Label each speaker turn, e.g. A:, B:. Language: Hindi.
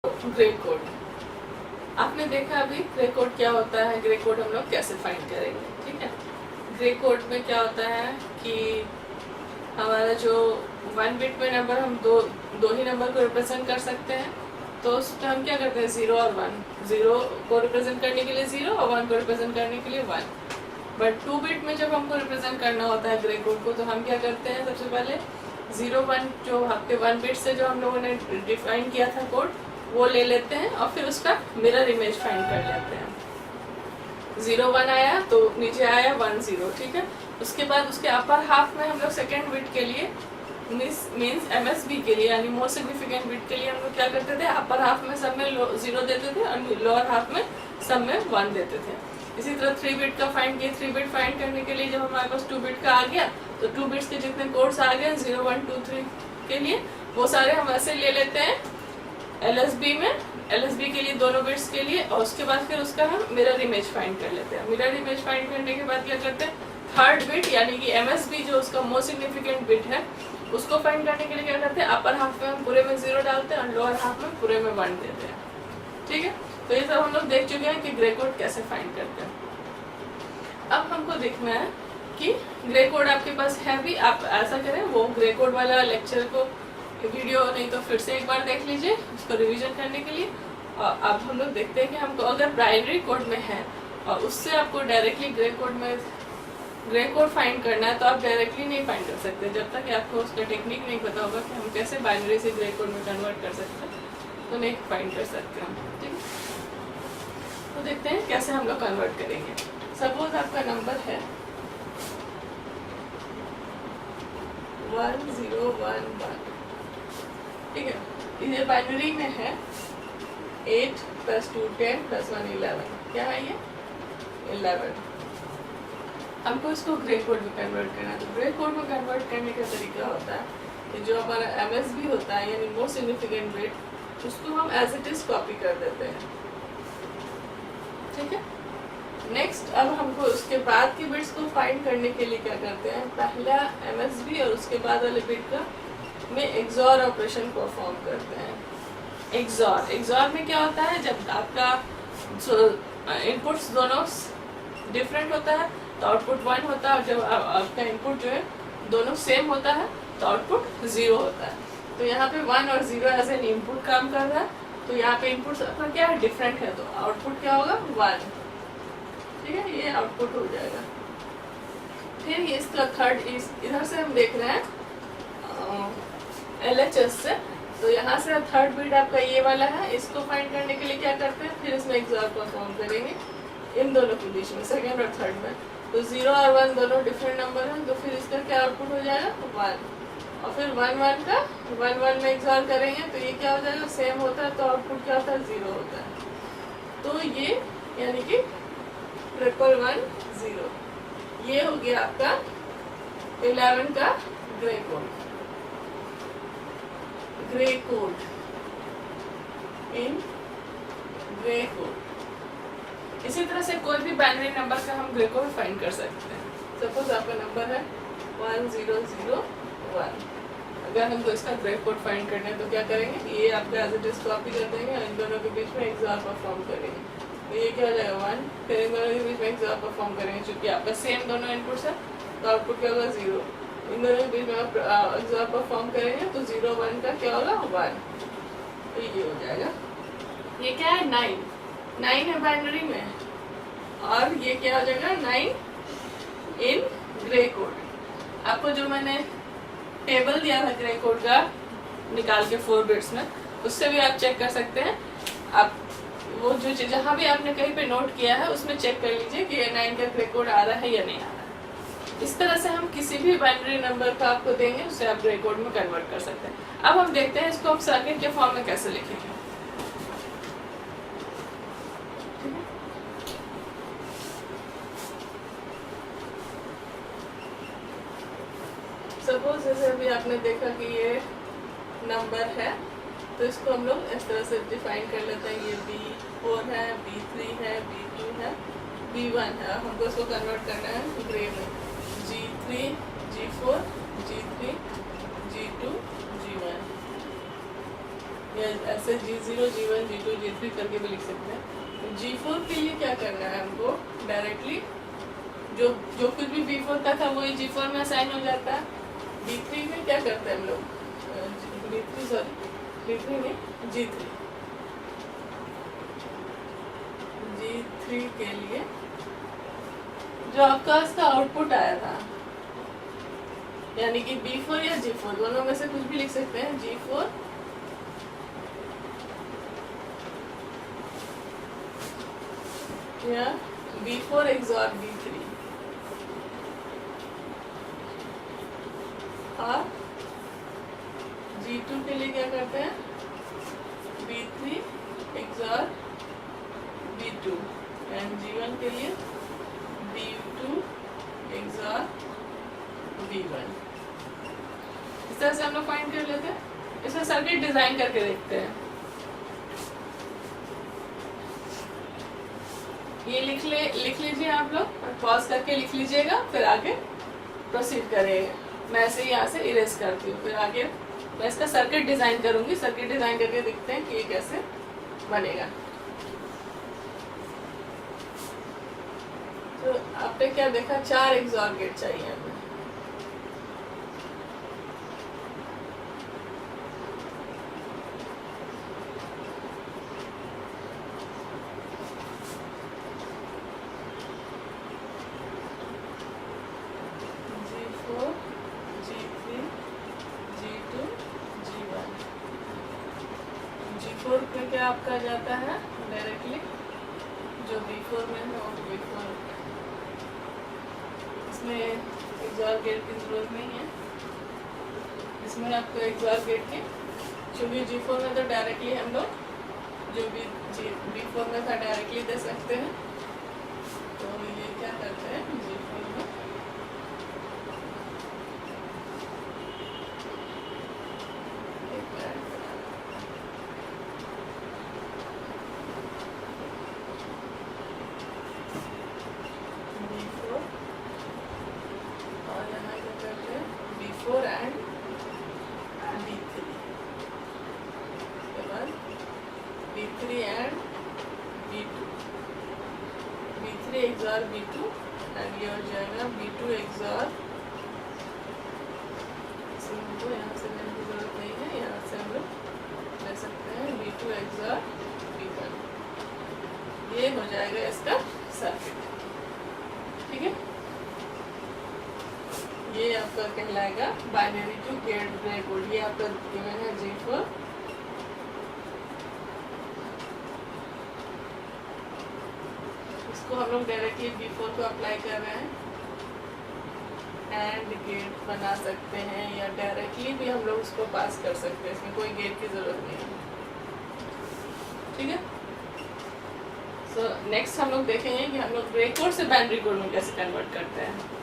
A: Grey code. आपने देखा अभी ग्रे कोड क्या होता है, ग्रे कोड हम लोग कैसे फाइंड करेंगे। ठीक है, ग्रे कोड में क्या होता है कि हमारा जो 1 बिट में नंबर हम दो ही नंबर को रिप्रेजेंट कर सकते हैं, तो उसमें हम क्या करते हैं 0 और 1। 0 को रिप्रेजेंट करने के लिए 0 और 1 को रिप्रेजेंट करने के लिए 1। बट 2 बिट में जब हमको रिप्रेजेंट करना होता है ग्रे कोड को, तो हम क्या करते हैं, सबसे पहले 0 1 जो आपके 1 बिट से जो हम लोगों ने डिफाइन किया था कोड, वो ले लेते हैं और फिर उसका मिरर इमेज फाइंड कर लेते हैं। 0 1 आया तो नीचे आया 1 0। ठीक है, उसके बाद उसके अपर हाफ में हम लोग सेकेंड बिट के लिए मीन्स MSB के लिए यानी मोस्ट सिग्निफिकेंट बिट के लिए हम लोग क्या करते थे, अपर हाफ में सब में 0 देते थे और लोअर हाफ में सब में 1 देते थे। इसी तरह 3 बिट का फाइंड किया। 3 बिट फाइंड करने के लिए जब हमारे पास 2 बिट का आ गया, तो 2 बिट्स के जितने कोड्स आ गए 0 1 2 3 के लिए, वो सारे हम ऐसे ले लेते हैं LSB में, LSB के लिए दोनों बिट्स के लिए, और उसके बाद फिर उसका हम मिरर इमेज फाइंड कर लेते हैं। मिरर इमेज फाइंड करने के बाद क्या करते हैं, थर्ड बिट यानी कि MSB जो उसका मोस्ट सिग्निफिकेंट बिट है, उसको फाइंड करने के लिए क्या करते हैं, अपर हाफ में हम पूरे में 0 डालते हैं और लोअर हाफ में पूरे में 1 देते हैं। ठीक है, तो ये सब हम लोग देख चुके हैं कि ग्रे कोड कैसे फाइंड करते हैं। अब हमको देखना है कि ग्रे कोड आपके पास है भी, आप ऐसा करें, वो ग्रे कोड वाला लेक्चर को वीडियो नहीं तो फिर से एक बार देख लीजिए उसको रिवीजन करने के लिए। और अब हम लोग देखते हैं कि हमको अगर बाइनरी कोड में है और उससे आपको डायरेक्टली ग्रे कोड में ग्रे कोड फाइंड करना है, तो आप डायरेक्टली नहीं फाइंड कर सकते जब तक आपको उसका टेक्निक नहीं पता होगा कि हम कैसे बाइनरी से ग्रे कोड में कन्वर्ट कर सकते हैं, तो नहीं फाइंड कर सकते हम। ठीक है, तो देखते हैं कैसे हम लोग कन्वर्ट करेंगे। सपोज आपका नंबर है 1 0 1 1। ठीक है, ये बाइनरी में है 8 + 2 10 + 1 11। क्या है ये 11। हमको इसको ग्रे कोड में कन्वर्ट करना है। तो ग्रे कोड में कन्वर्ट करने का तरीका होता है कि जो हमारा MSB होता है यानी मोस्ट सिग्निफिकेंट बिट, उसको हम एज इट इज कॉपी कर देते हैं। ठीक है, नेक्स्ट अब हमको उसके बाद के बिट्स को फाइंड करने के लिए क्या करते हैं, पहला MSB और उसके बाद वाले बिट का में XOR ऑपरेशन परफॉर्म करते हैं। XOR में क्या होता है, जब आपका इनपुट्स दोनों डिफरेंट होता है तो आउटपुट 1 होता है, और जब आपका इनपुट जो है दोनों सेम होता है तो आउटपुट 0 होता है। तो यहाँ पे 1 और 0 एज एन इनपुट काम कर रहा है, तो यहाँ पे इनपुट अपना क्या है, डिफरेंट है, तो आउटपुट क्या होगा 1। ठीक है, ये आउटपुट हो जाएगा। फिर ये इसका थर्ड इधर से हम देख रहे हैं LHS से, तो यहाँ से थर्ड बिट आपका ये वाला है, इसको फाइंड करने के लिए क्या करते हैं, फिर इसमें XOR परफॉर्म करेंगे इन दोनों के बीच में, सेकेंड और थर्ड में। तो 0 और 1 दोनों डिफरेंट नंबर हैं, तो फिर इसका क्या आउटपुट हो जाएगा 1। और फिर 1 1 का 1 1 में XOR करेंगे तो ये क्या हो जाएगा, सेम होता है, तो आउटपुट क्या होता है 0 होता है। तो ये यानी कि 1 1 0, ये हो गया आपका 11 का grey code in grey code. इसी तरह से कोई भी बाइनरी नंबर का हम ग्रे कोड फाइंड कर सकते हैं। सपोज आपका नंबर है 1 0 0 1। अगर हमको इसका ग्रे कोड फाइंड करना है तो क्या करेंगे, ये आपका एज इट इज कॉपी कर देंगे और इन दोनों के बीच में XOR परफॉर्म करेंगे। तो ये क्या हो जाएगा 1, फिर इन दोनों के बीच में XOR परफॉर्म करेंगे, चूंकि आपका सेम दोनों इनपुट्स है तो आउटपुट क्या होगा 0। इन दोनों के बीच में आप XOR परफॉर्म करेंगे तो 0 1 का क्या होगा 1, तो ये हो जाएगा। ये क्या है 9 है बाइनरी में, और ये क्या हो जाएगा 9 इन ग्रे कोड। आपको जो मैंने टेबल दिया था ग्रे कोड का निकाल के 4 बिट्स में, उससे भी आप चेक कर सकते हैं। आप वो जो जहाँ भी आपने कहीं पे नोट किया है उसमें चेक कर लीजिए कि ये 9 का ग्रे कोड आ रहा है या नहीं आ रहा है। इस तरह से हम किसी भी बाइनरी नंबर का आपको देंगे, उससे आप ग्रे कोड में कन्वर्ट कर सकते हैं। अब हम देखते हैं इसको हम सर्किट के फॉर्म में कैसे लिखेंगे। सपोज जैसे अभी आपने देखा कि ये नंबर है, तो इसको हम लोग इस तरह से डिफाइन कर लेते हैं। ये B4 है, B3 है, B2 है, B1 है। हमको इसको कन्वर्ट करना है ग्रे में, G3 G4 G3 G2 G1। या ऐसे G0, G1, G2, G3 करके भी लिख सकते हैं। तो G4 के लिए क्या करना है हमको, डायरेक्टली जो जो कुछ भी B4 का था वही G4 में असाइन हो जाता है। B3 में क्या करते हैं हम लोग, B3 में G3 के लिए जो आपका इसका आउटपुट आया था, यानी कि B4 या G4 दोनों में से कुछ भी लिख सकते हैं, G4 या B4 XOR B3 और G2 के लिए क्या करते हैं, B3 XOR B2 and G1 के लिए B2 XOR B1। इस तरह से हम लोग फाइंड कर लेते हैं। इसमें सर्किट डिजाइन करके देखते हैं। ये लिख लीजिए आप लोग, पॉज करके लिख लीजिएगा, फिर आगे प्रोसीड करेंगे। मैं ऐसे ही यहाँ से इरेज करती हूँ, फिर आगे मैं इसका सर्किट डिजाइन करूंगी। सर्किट डिजाइन करके देखते हैं कि ये कैसे बनेगा। तो आपने क्या देखा, 4 XOR गेट चाहिए हमें। G4, G3, G2, G1। G4 पे क्या आपका जाता है डायरेक्टली, जो B4 में है वो B4, इसमें XOR गेट की जरूरत नहीं है। इसमें आपको XOR गेट की, क्योंकि G4 में तो डायरेक्टली हम लोग जो भी B4 में था डायरेक्टली दे सकते हैं। तो ये क्या करते हैं, G4 में B4 and B3 के बाद B3 and B2, B3 XOR B2 and ये हो जाएगा B2 XOR, हमको यहाँ से लेने की जरूरत नहीं है, यहाँ से हम लोग ले सकते हैं B2 XOR B1। ये हो जाएगा इसका सर्किट, ठीक है। ये आपका कहलाएगा binary to get gray code. ये आपका गिवन है G4, इसको हम लोग डायरेक्टली B4 को अप्लाई कर रहे हैं, एंड गेट बना सकते हैं या डायरेक्टली भी हम लोग उसको पास कर सकते हैं, इसमें कोई गेट की जरूरत नहीं है, ठीक है। सो नेक्स्ट हम लोग देखेंगे कि हम लोग ग्रे कोड से बाइनरी कोड में कैसे कन्वर्ट करते हैं।